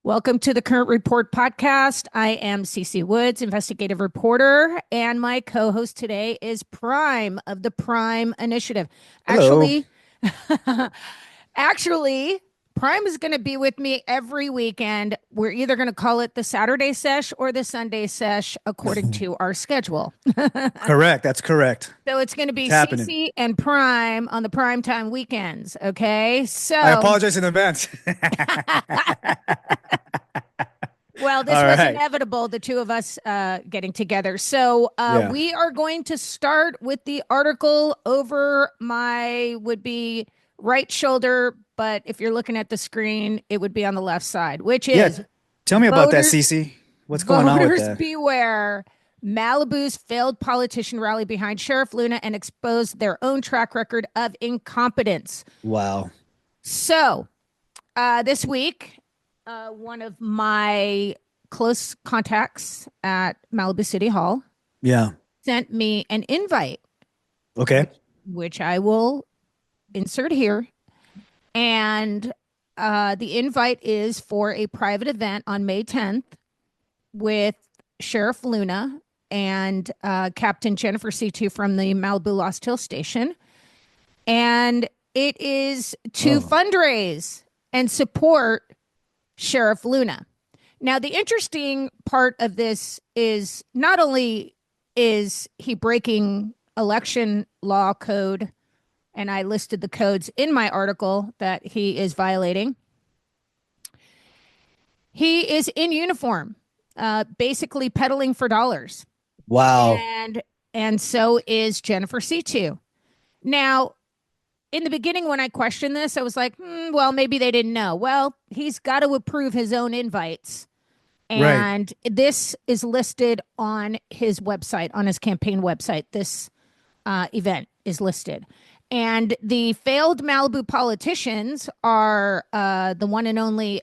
Welcome to the Current Report podcast. I am Cece Woods, investigative reporter, and my co-host today is Prime of the Prime Initiative. Hello. Actually, actually, Prime is going to be with me every weekend. We're either going to call it the Saturday sesh or the Sunday sesh according to our schedule. Correct. That's correct. So it's going to It's be happening. Cece and Prime on the prime time weekends. Okay. I So apologize in advance. well, this All was right. inevitable, the two of us getting together. So Yeah. we are going to start with the article over my would be right shoulder, but if you're looking at the screen, it would be on the left side, which Yeah. is Tell me about that, voter Cece. What's going on with voters that? beware. Malibu's failed politician rally behind Sheriff Luna and exposed their own track record of incompetence. Wow. So this week, one of my close contacts at Malibu City Hall Yeah. sent me an invite, Okay. which I will insert here. And the invite is for a private event on May 10th with Sheriff Luna and Captain Jennifer C2 from the Malibu Lost Hill Station. And it is to Oh. fundraise and support Sheriff Luna. Now, the interesting part of this is not only is he breaking election law code, and I listed the codes in my article that he is violating, he is in uniform, basically peddling for dollars. Wow. And so is Jennifer C2. Now, in the beginning, when I questioned this, I was like, well, maybe they didn't know. Well, he's got to approve his own invites. Right. And this is listed on his website, on his campaign website. This event is listed. And the failed Malibu politicians are the one and only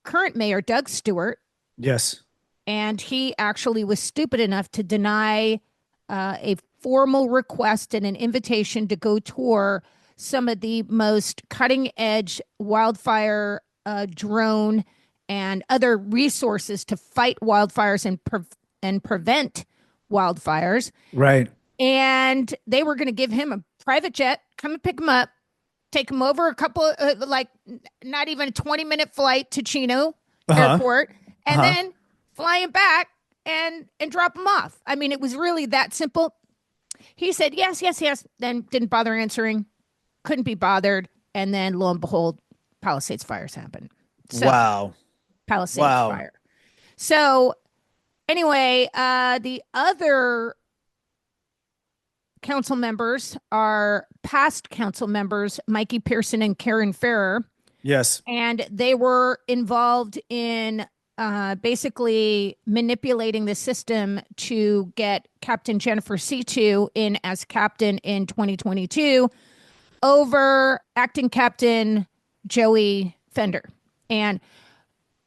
current mayor, Doug Stewart. Yes. And he actually was stupid enough to deny a formal request and an invitation to go tour some of the most cutting edge wildfire drone and other resources to fight wildfires and prevent wildfires. Right. And they were going to give him a private jet, come and pick him up, take him over a couple, like not even a 20-minute flight to Chino Uh-huh. Airport, and Uh-huh. then fly him back and drop him off. I mean, it was really that simple. He said yes, yes, yes, then didn't bother answering, couldn't be bothered, and then lo and behold, Palisades fires happened. So Wow. Palisades Wow. fire. So anyway, the other council members are past council members, Mikey Pearson and Karen Farrer, Yes. and they were involved in basically manipulating the system to get Captain Jennifer C2 in as captain in 2022 over acting captain Joey Fender. And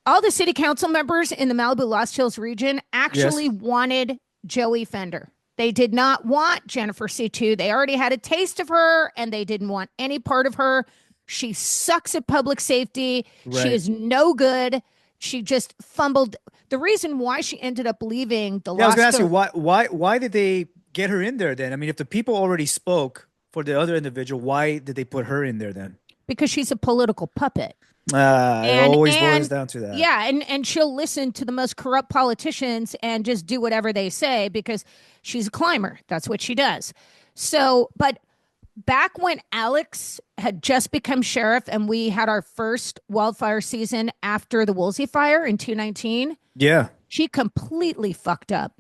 all the city council members in the Malibu Lost Hills region Yes. actually wanted Joey Fender. They did not want Jennifer C2. They already had a taste of her and they didn't want any part of her. She sucks at public safety. She Right. is no good. She just fumbled. The reason why she ended up leaving the Yeah, I was gonna Lost ask you Hill why did they get her in there then? I mean, if the people already spoke for the other individual, why did they put her in there then? because she's a political puppet. It and always boils and down to that. yeah, and she'll listen to the most corrupt politicians and just do whatever they say because she's a climber. That's what she does. So, but back when Alex had just become sheriff and we had our first wildfire season after the Woolsey fire in 2019, Yeah. she completely fucked up.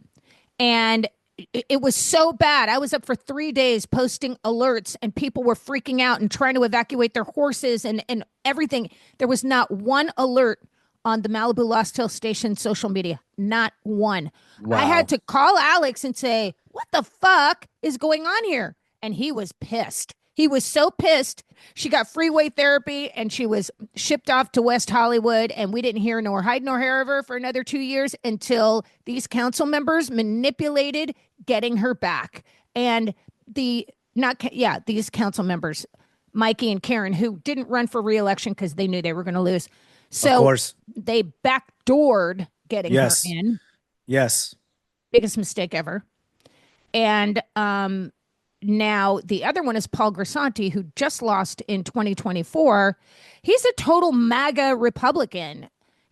And it was so bad. I was up for 3 days posting alerts, and people were freaking out and trying to evacuate their horses and everything. There was not one alert on the Malibu Lost Hill Station social media. Not one. I had Wow. to call Alex and say, what the fuck is going on here? And he was pissed. He was so pissed. She got freeway therapy and she was shipped off to West Hollywood. And we didn't hear nor hide nor hair of her for another 2 years until these council members manipulated getting her back. And these council members, Mikey and Karen, who didn't run for reelection because they knew they were going to lose, Of So course. they backdoored getting her Yes. in. Yes. Biggest mistake ever. And now the other one is Paul Grisanti, who just lost in 2024. He's a total MAGA Republican.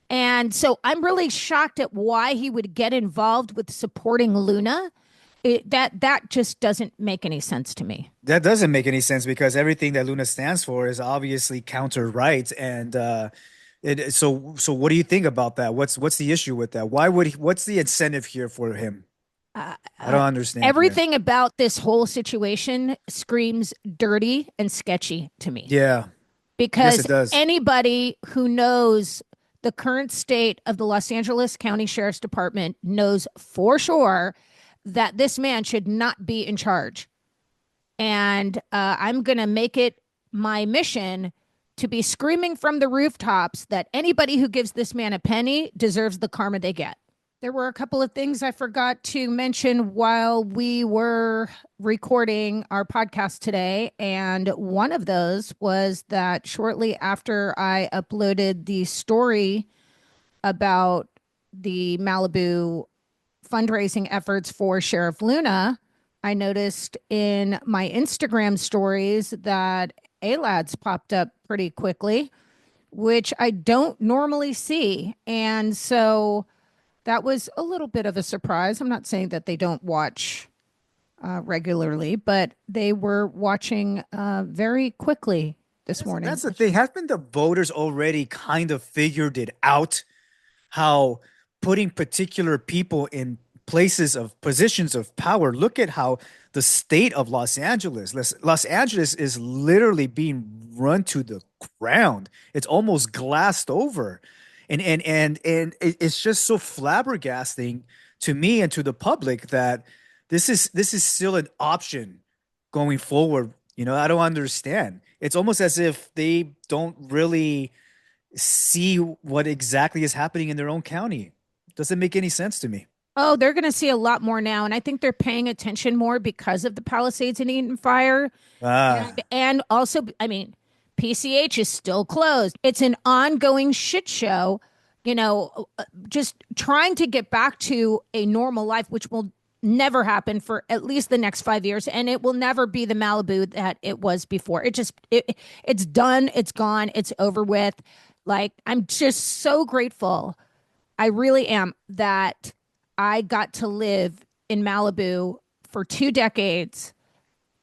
And so I'm really shocked at why he would get involved with supporting Luna. That just doesn't make any sense to me. That doesn't make any sense because everything that Luna stands for is obviously counter right. And so what do you think about that? What's the issue with that? What's the incentive here for him? Uh, I don't uh, understand here. Everything about this whole situation screams dirty and sketchy to me, Yeah. Yes, because it does. anybody who knows the current state of the Los Angeles County Sheriff's Department knows for sure that this man should not be in charge. And I'm going to make it my mission to be screaming from the rooftops that anybody who gives this man a penny deserves the karma they get. There were a couple of things I forgot to mention while we were recording our podcast today. And one of those was that shortly after I uploaded the story about the Malibu fundraising efforts for Sheriff Luna, I noticed in my Instagram stories that ALADs popped up pretty quickly, which I don't normally see. And so that was a little bit of a surprise. I'm not saying that they don't watch regularly, but they were watching very quickly this morning. That's the thing. Haven't the voters already kind of figured it out how putting particular people in places of positions of power? Look at how the state of Los Angeles, Los Angeles is literally being run to the ground. It's almost glassed over. It's just so flabbergasting to me and to the public that this is still an option going forward. I don't understand. It's almost as if they don't really see what exactly is happening in their own county. Doesn't make any sense to me. Oh, they're going to see a lot more now. And I think they're paying attention more because of the Palisades and Eden fire. Ah, And also, I mean, PCH is still closed. It's an ongoing shit show, just trying to get back to a normal life, which will never happen for at least the next 5 years. And it will never be the Malibu that it was before. It's done. It's gone. It's over with. Like, I'm just so grateful. I really am that I got to live in Malibu for 2 decades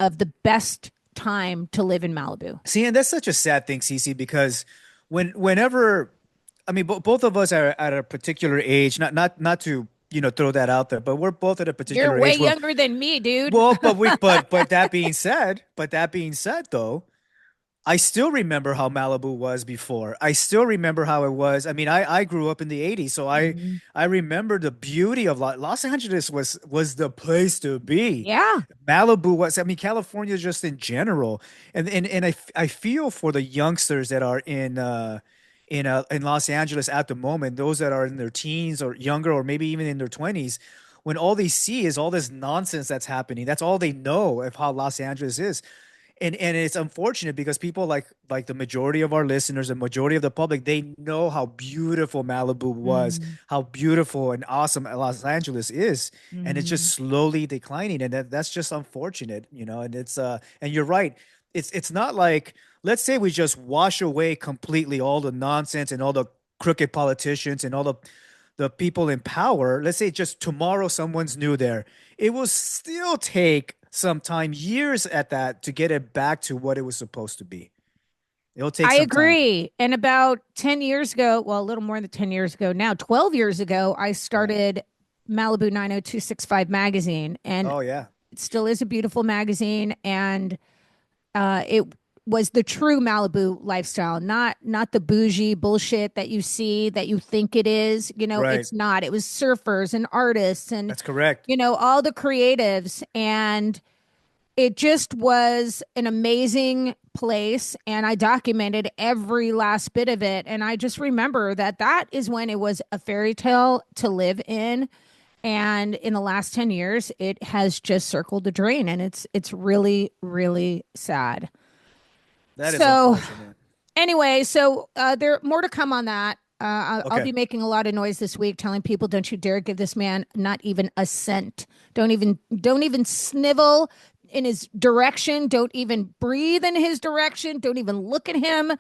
of the best time to live in Malibu. see, and that's such a sad thing, Cece, because whenever, I mean, both of us are at a particular age, not to throw that out there, but we're both at a You're particular way age where, younger than me, dude. well, but that being said, though, I still remember how Malibu was before. I still remember how it was. I mean, I grew up in the 80s, so I Mhm. I remember the beauty of Los Angeles was the place to be. Yeah, Malibu was, I mean, California just in general. And I feel for the youngsters that are in Los Angeles at the moment, those that are in their teens or younger or maybe even in their 20s, when all they see is all this nonsense that's happening. That's all they know of how Los Angeles is. And it's unfortunate because people like the majority of our listeners, the majority of the public, they know how beautiful Malibu was, Mhm. how beautiful and awesome Los Angeles is, and it's just Mhm. slowly declining, and that's just unfortunate. And and you're right. It's not like, let's say we just wash away completely all the nonsense and all the crooked politicians and all the people in power. Let's say just tomorrow someone's new there. It will still take some time, years at that, to get it back to what it was supposed to be. It'll take I some time. agree. And about 10 years ago, well, a little more than 10 years ago now, 12 years ago, I Yeah. started Malibu 90265 magazine. And Oh yeah. it still is a beautiful magazine. And it was the true Malibu lifestyle, not the bougie bullshit that you see that you think it is. Right. It's not. It was surfers and artists and That's correct. all the creatives, and it just was an amazing place. And I documented every last bit of it. And I just remember that is when it was a fairy tale to live in. And in the last 10 years, it has just circled the drain, and it's really, really sad. That is So unfortunate. Anyway, so there more to come on that. I'll Okay. be making a lot of noise this week, telling people, "Don't you dare give this man not even a cent. Don't even snivel in his direction. Don't even breathe in his direction. Don't even look at him.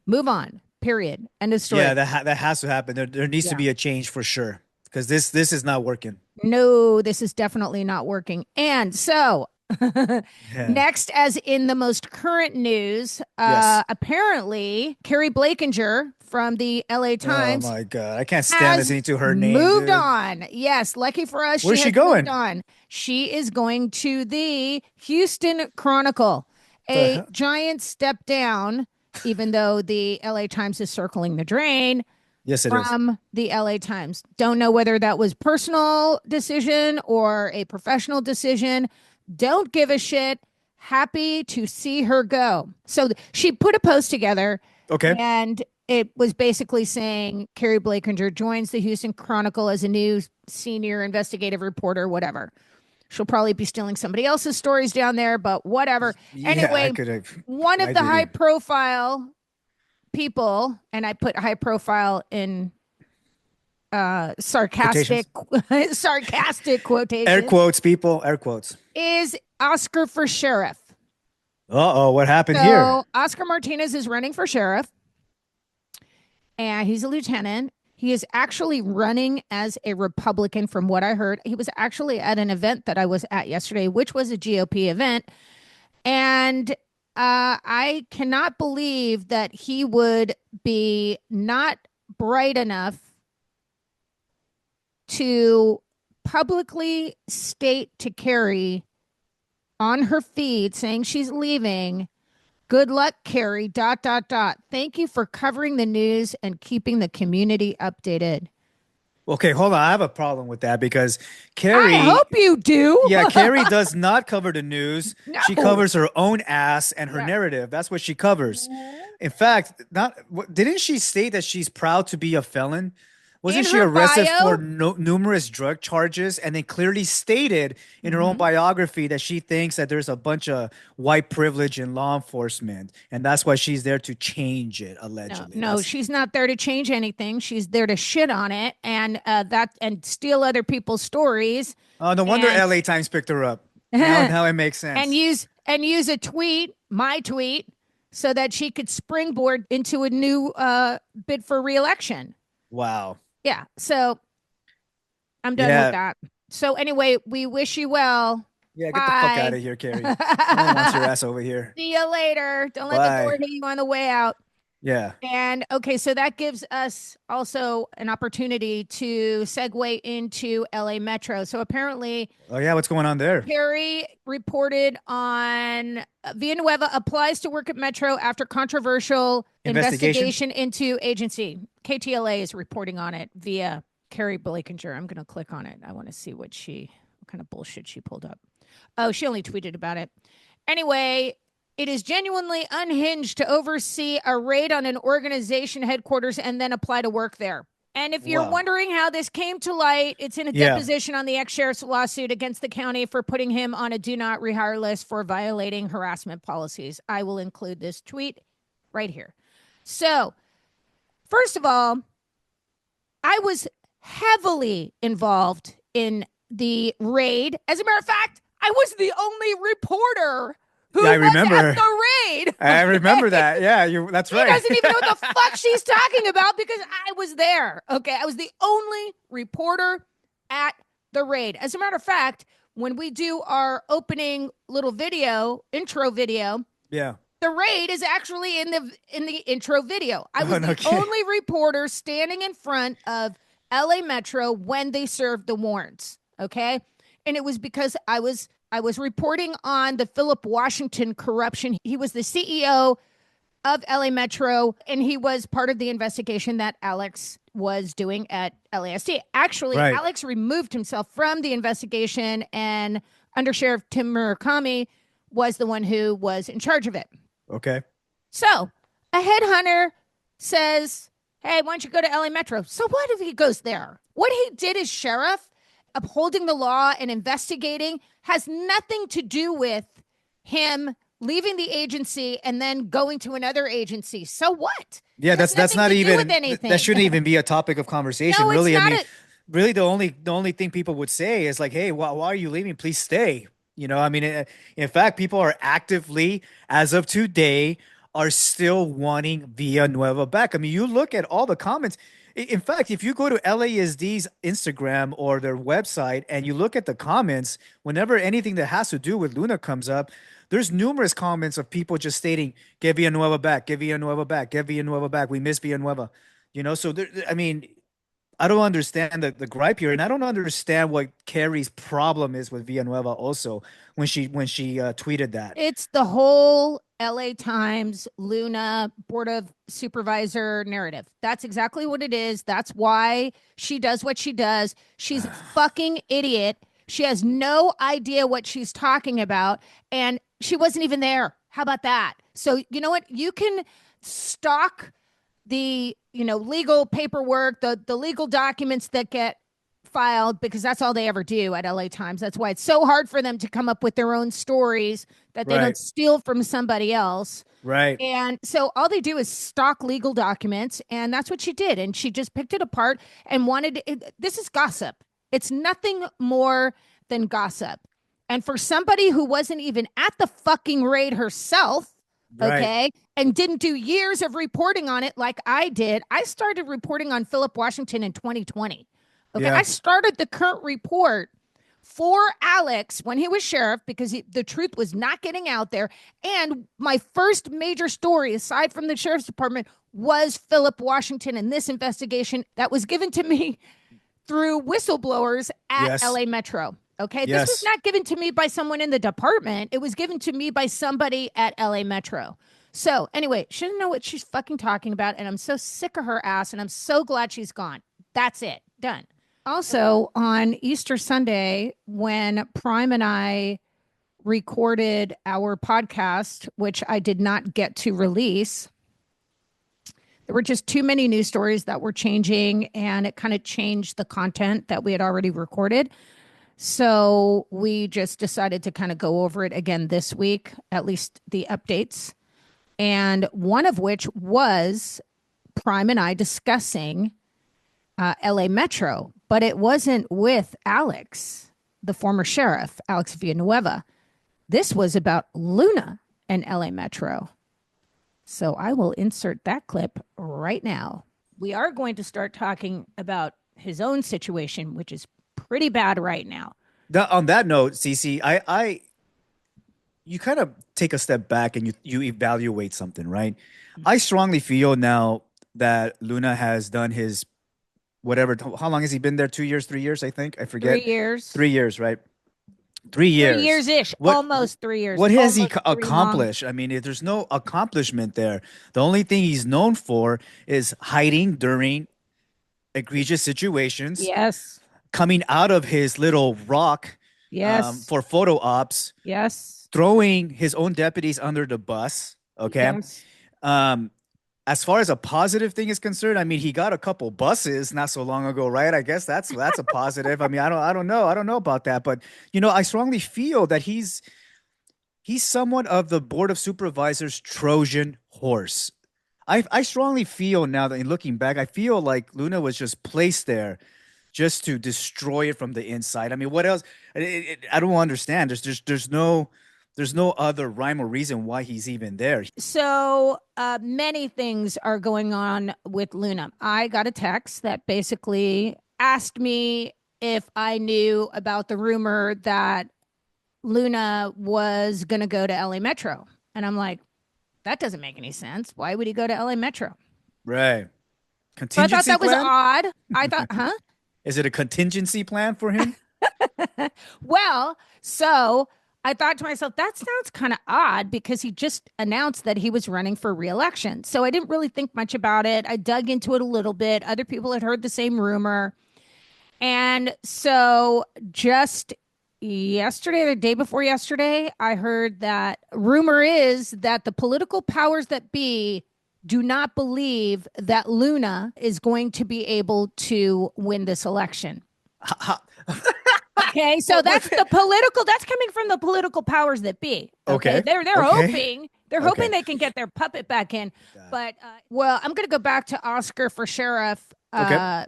Move on. Period. End of Yeah, story." that has to happen. There needs to Yeah. be a change for sure because this is not working. No, this is definitely not working. And so, Yeah. next, as in the most current news, Yes. apparently Carrie Blakinger from the LA Oh Times my God. I can't stand has listening to her name, moved dude. on. Yes, lucky for us, she Where's she has moved going? on. She is going to the Houston Chronicle, The a hell? giant step down, even though the LA Times is circling the drain Yes, it is. from the LA Times. Don't know whether that was personal decision or a professional decision. Don't give a shit. Happy to see her go. So she put a post together Okay. and it was basically saying Carrie Blakinger joins the Houston Chronicle as a new senior investigative reporter, whatever. She'll probably be stealing somebody else's stories down there, but whatever. Yeah, I Anyway, could have one of my the high duty. profile people, and I put high profile in sarcastic Quotations. sarcastic Air quotations, quotes, people. Air quotes. is Oscar for sheriff. Uh-oh, what happened here? So Oscar Martinez is running for sheriff and he's a lieutenant. He is actually running as a Republican, from what I heard. He was actually at an event that I was at yesterday, which was a GOP event. And I cannot believe that he would be not bright enough to publicly state to Carrie on her feed saying she's leaving, "Good luck, Carrie, dot, dot, dot. Thank you for covering the news and keeping the community updated." Okay, hold on. I have a problem with that because I Carrie, hope you do. yeah, Carrie does not cover the news. She No. covers her own ass and her Yeah. narrative. That's what she covers. In fact, not didn't she state that she's proud to be a felon? Wasn't In she her arrested for bio, no, numerous drug charges and then clearly stated in her own mhm. biography that she thinks that there's a bunch of white privilege in law enforcement and that's why she's there to change it No, allegedly. no, she's not there to change anything. She's there to shit on it and and steal other people's stories Oh, no wonder and LA Times picked her up. Now and now it makes sense. use a tweet, my tweet, so that she could springboard into a new bid for reelection. Wow. Yeah, so I'm done with Yeah. that. So anyway, we wish you well. Yeah, get the fuck out Bye. of here, Carrie. No one wants your ass over here. See you later. Don't let the door Bye. hit you on the way out. Yeah. And okay, so that gives us also an opportunity to segue into LA Metro. So apparently, Oh yeah, what's going on there? Perry reported on Villanueva applies to work at Metro after controversial Investigation? investigation into agency. KTLA is reporting on it via Carrie Blakinger. I'm going to click on it. I want to see what kind of bullshit she pulled up. Oh, she only tweeted about it. Anyway, it is genuinely unhinged to oversee a raid on an organization headquarters and then apply to work there. And if you're Wow. wondering how this came to light, it's in a Yeah. deposition on the ex-sheriff's lawsuit against the county for putting him on a do not rehire list for violating harassment policies. I will include this tweet right here. So, first of all, I was heavily involved in the raid. As a matter of fact, I was the only reporter who Yeah, I was remember. at the raid. I remember Okay? that. Yeah, you that's He right. doesn't even know what the fuck she's talking about because I was there. Okay. I was the only reporter at the raid. As a matter of fact, when we do our opening little video, intro video, Yeah. the raid is actually in the intro video. I was Oh, no the kidding. only reporter standing in front of LA Metro when they served the warrants. Okay. And it was because I was reporting on the Philip Washington corruption. He was the CEO of LA Metro, and he was part of the investigation that Alex was doing at LASD. Actually, Right. Alex removed himself from the investigation, and Under Sheriff Tim Murakami was the one who was in charge of it. Okay. So a headhunter says, "Hey, why don't you go to LA Metro?" So what if he goes there? What he did as sheriff, upholding the law and investigating, has nothing to do with him leaving the agency and then going to another agency. So what? Yeah, It has that's nothing not to do with even that anything. shouldn't even be a topic of conversation, No, it's really. I not mean, a. really the only thing people would say is like, "Hey, why are you leaving? Please stay." I mean, in fact, people are actively, as of today, are still wanting Villanueva back. I mean, you look at all the comments. In fact, if you go to LASD's Instagram or their website and you look at the comments, whenever anything that has to do with Luna comes up, there's numerous comments of people just stating, "Get Villanueva back, get Villanueva back, get Villanueva back. We miss Villanueva." So I mean, I don't understand the gripe here, and I don't understand what Carrie's problem is with Villanueva also when she tweeted that. It's the whole LA Times Luna Board of Supervisor narrative. That's exactly what it is. That's why she does what she does. She's a fucking idiot. She has no idea what she's talking about. And she wasn't even there. How about that? So, you know what? You can stalk the legal paperwork, the legal documents that get filed, because that's all they ever do at LA Times. That's why it's so hard for them to come up with their own stories that they don't Right, steal from somebody else. right, And so all they do is stock legal documents, and that's what she did. And she just picked it apart and wanted it. This is gossip. It's nothing more than gossip. And for somebody who wasn't even at the fucking raid herself, right. okay, and didn't do years of reporting on it like I did, I started reporting on Philip Washington in 2020. Okay, I Yeah, started the current report for Alex when he was sheriff because the truth was not getting out there. And my first major story, aside from the sheriff's department, was Philip Washington and this investigation that was given to me through whistleblowers at yes, LA Metro. Okay, this was yes. not given to me by someone in the department. It was given to me by somebody at LA Metro. So, anyway, she doesn't know what she's fucking talking about. And I'm so sick of her ass. And I'm so glad she's gone. That's it. Done. Also, on Easter Sunday, when Prime and I recorded our podcast, which I did not get to release, there were just too many news stories that were changing, and it kind of changed the content that we had already recorded. So we just decided to kind of go over it again this week, at least the updates. And one of which was Prime and I discussing LA Metro, but it wasn't with Alex, the former sheriff, Alex Villanueva. This was about Luna and LA Metro. So I will insert that clip right now. We are going to start talking about his own situation, which is pretty bad right now. On that note, Cece, you kind of take a step back and you evaluate something, right? I strongly feel now that Luna has done his whatever. How long has he been there? 2 years, 3 years? I think I forget. 3 years. 3 years, right? 3 years. 3 years ish, What almost 3 years, what has he almost three long. accomplished? I mean, there's no accomplishment there. The only thing he's known for is hiding during egregious situations, Yes. coming out of his little rock Yes. for photo ops, Yes. throwing his own deputies under the bus. Okay. Yes. Um, as far as a positive thing is concerned, I mean, he got a couple buses not so long ago, right? I guess that's a positive. I mean, I don't know about that, but I strongly feel that he's somewhat of the board of supervisors Trojan horse. I strongly feel now that in looking back, I feel like Luna was just placed there just to destroy it from the inside. I mean, what else? I don't understand. There's no other rhyme or reason why he's even there. So many things are going on with Luna. I got a text that basically asked me if I knew about the rumor that Luna was going to go to LA Metro. And I'm like, that doesn't make any sense. Why would he go to LA Metro? Right. So I thought Contingency that was plan? odd. I thought, huh? Is it a contingency plan for him? Well, so I thought to myself, that sounds kind of odd because he just announced that he was running for reelection. So I didn't really think much about it. I dug into it a little bit. Other people had heard the same rumor. And so just yesterday, the day before yesterday, I heard that rumor is that the political powers that be do not believe that Luna is going to be able to win this election. Okay, so What, that's the political. That's coming from the political powers that be. Okay, okay. they're Okay. hoping they're hoping Okay. they can get their puppet back in. God. But well, I'm going to go back to Oscar for sheriff Okay.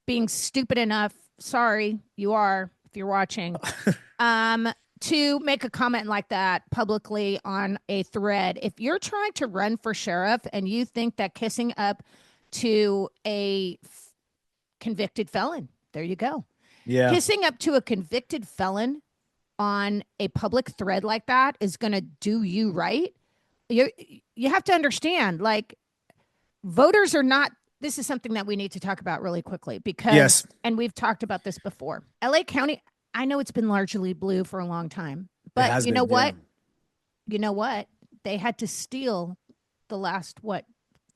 being stupid enough. Sorry, you are if you're watching. Um, to make a comment like that publicly on a thread. If you're trying to run for sheriff and you think that kissing up to a convicted felon, there you go. Yeah. Kissing up to a convicted felon on a public thread like that is going to do you right. You you have to understand, like, voters are not. This is something that we need to talk about really quickly because, Yes. and we've talked about this before. LA County, I know it's been largely blue for a long time, It but has you know been. Yeah. what? You know what? They had to steal the last, what,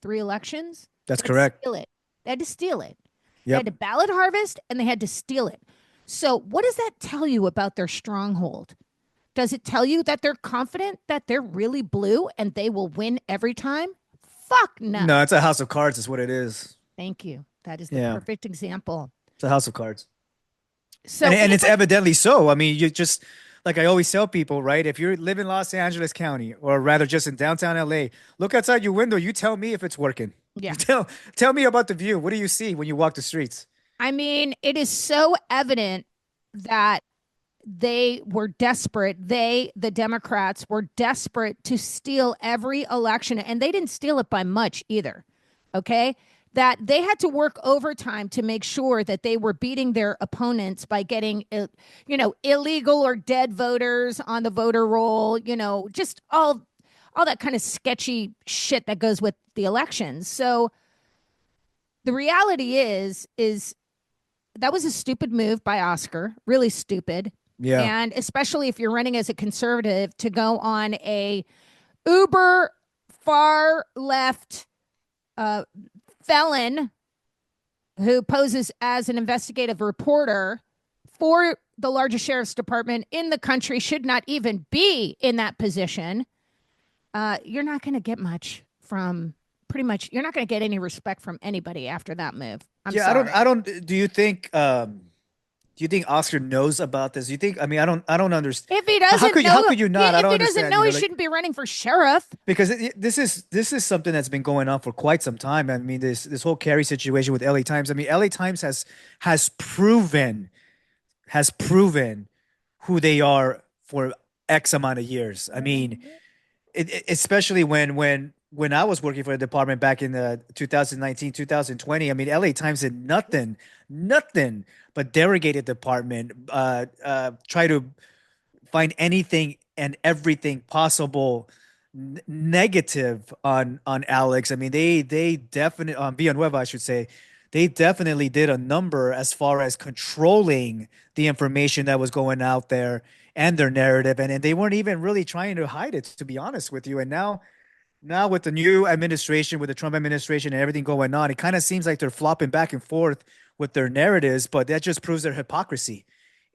three elections? That's They had to correct. steal it. They had to steal it. They had Yep. to ballot harvest and they had to steal it. So, what does that tell you about their stronghold? Does it tell you that they're confident that they're really blue and they will win every time? Fuck No, no. it's a house of cards, is what it is. Thank you. That is the Yeah. perfect example. It's a house of cards. So, And it's anybody, evidently so. I mean, you just like I always tell people, right? If you live in Los Angeles County, or rather just in downtown LA, look outside your window. You tell me if it's working. You yeah. tell me about the view. What do you see when you walk the streets? I mean, it is so evident that they were desperate. They, the Democrats, were desperate to steal every election, and they didn't steal it by much either. Okay. That they had to work overtime to make sure that they were beating their opponents by getting, illegal or dead voters on the voter roll, just all that kind of sketchy shit that goes with the elections. So the reality is that was a stupid move by Oscar, really stupid. Yeah. And especially if you're running as a conservative to go on a uber far left uh, felon who poses as an investigative reporter for the largest sheriff's department in the country should not even be in that position. You're not going to get much from pretty much, you're not going to get any respect from anybody after that move. I'm Yeah, sorry. I don't do you think Oscar knows about this? Do you think I don't understand. If he doesn't How know, could you not? I if don't he doesn't understand, know, he like shouldn't be running for sheriff. because this is something that's been going on for quite some time. I mean, this whole Kerry situation with LA Times. I mean, LA Times has proven has proven who they are for X amount of years. I mean, especially when I was working for the department back in the 2019, 2020. I mean, LA Times did nothing but derogated department, try to find anything and everything possible negative on Alex. I mean, they definitely on Villanueva, I should say, they definitely did a number as far as controlling the information that was going out there and their narrative, and they weren't even really trying to hide it, to be honest with you. And now with the new administration, with the Trump administration and everything going on, it kind of seems like they're flopping back and forth with their narratives, but that just proves their hypocrisy.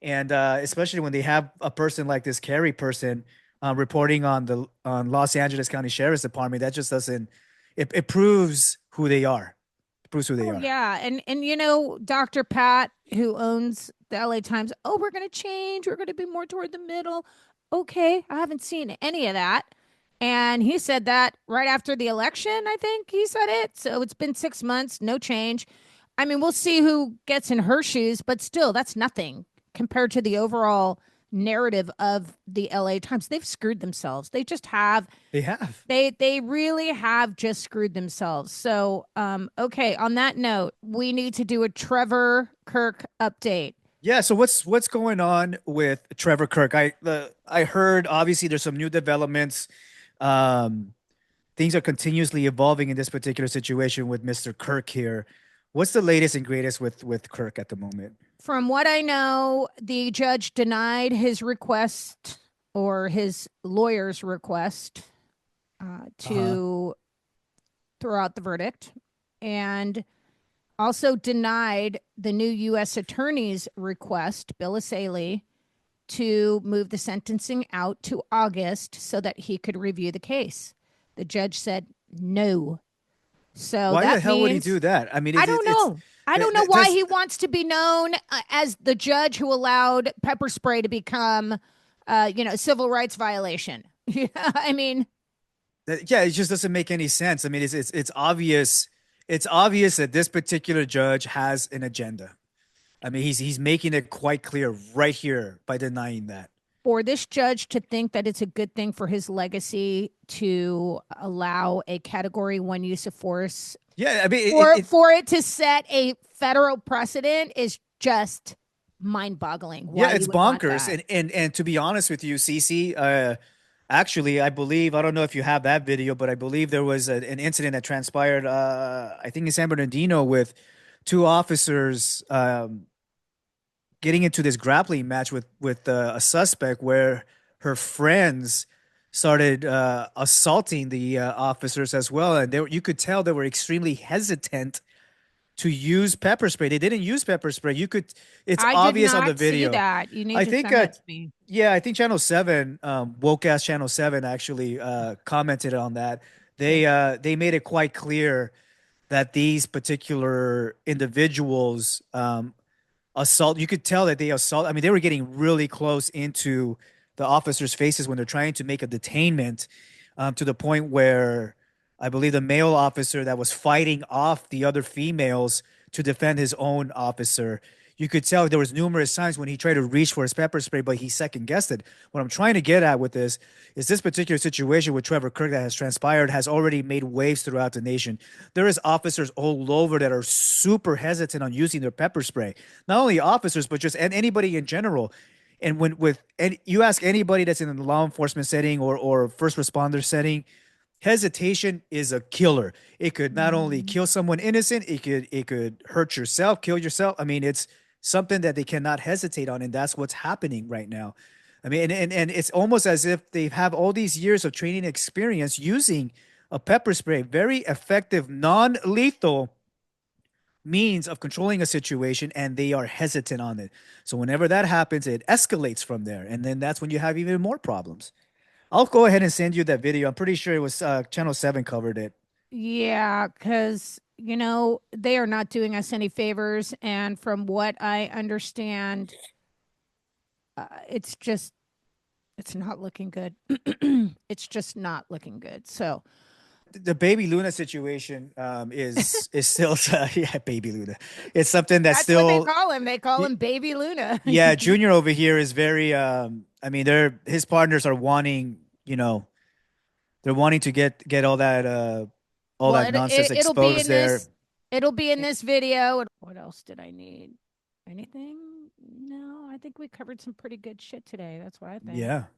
And especially when they have a person like this Kerry person reporting on the on Los Angeles County Sheriff's Department, that just doesn't it proves who they are. It proves who they Oh are. yeah, and Dr. Pat, who owns the LA Times. Oh, we're going to change. We're going to be more toward the middle. Okay, I haven't seen any of that. And he said that right after the election, I think he said it. So it's been 6 months, no change. I mean, we'll see who gets in her shoes, but still, that's nothing compared to the overall narrative of the LA Times. They've screwed themselves. They just have. They have. They really have just screwed themselves. So, okay, on that note, we need to do a Trevor Kirk update. Yeah, so what's going on with Trevor Kirk? I heard obviously there's some new developments. Um, Things are continuously evolving in this particular situation with Mr. Kirk here. What's the latest and greatest with Kirk at the moment? From what I know, the judge denied his request or his lawyer's request Uh-huh. to throw out the verdict and also denied the new U.S. attorney's request, Bill Asaley, to move the sentencing out to August so that he could review the case. The judge said no. So Why the that hell would he do means that? I mean, I don't it's know. I don't know that, why that's he wants to be known as the judge who allowed pepper spray to become, a civil rights violation. Yeah, I mean, yeah, it just doesn't make any sense. I mean, it's obvious. It's obvious that this particular judge has an agenda. I mean, he's making it quite clear right here by denying that. for this judge to think that it's a good thing for his legacy to allow a category one use of force Yeah, I mean, for it to set a federal precedent is just mind-boggling why yeah, you it's would want bonkers. that. And to be honest with you, Cece, actually, I believe I don't know if you have that video, but I believe there was an incident that transpired. I think in San Bernardino with two officers getting into this grappling match with a suspect where her friends started assaulting the officers as well, and you could tell they were extremely hesitant to use pepper spray. They didn't use pepper spray. You could, it's I did obvious on the not see video. that. You need I to think, send that to me. yeah, I think Channel Seven, woke ass Channel Seven, actually commented on that. Good. They made it quite clear that these particular individuals assault. You could tell that they assault. I mean, they were getting really close into the officers' faces when they're trying to make a detainment, to the point where I believe the male officer that was fighting off the other females to defend his own officer. You could tell there was numerous times when he tried to reach for his pepper spray, but he second guessed it. What I'm trying to get at with this is this particular situation with Trevor Kirk that has transpired has already made waves throughout the nation. There is officers all over that are super hesitant on using their pepper spray. Not only officers, but just anybody in general. And when with and you ask anybody that's in the law enforcement setting or first responder setting, hesitation is a killer. It could not only Mm. kill someone innocent, it could hurt yourself, kill yourself. I mean, it's something that they cannot hesitate on, and that's what's happening right now. I mean, and it's almost as if they have all these years of training experience using a pepper spray, very effective, non-lethal means of controlling a situation, and they are hesitant on it. So whenever that happens, it escalates from there, and then that's when you have even more problems. I'll go ahead and send you that video. I'm pretty sure it was Channel 7 covered it. Yeah, because, they are not doing us any favors. And from what I understand, it's not looking good. It's just not looking good. So The Baby Luna situation is still yeah, Baby Luna. It's something that's that's what they still call him. They call him Baby Luna. yeah. Junior over here is very I mean, they're his partners are wanting, they're wanting to get all Well, that nonsense it'll be exposed in there. this. It'll be in this video. What else did I need? Anything? No, I think we covered some pretty good shit today. That's what I think. Yeah.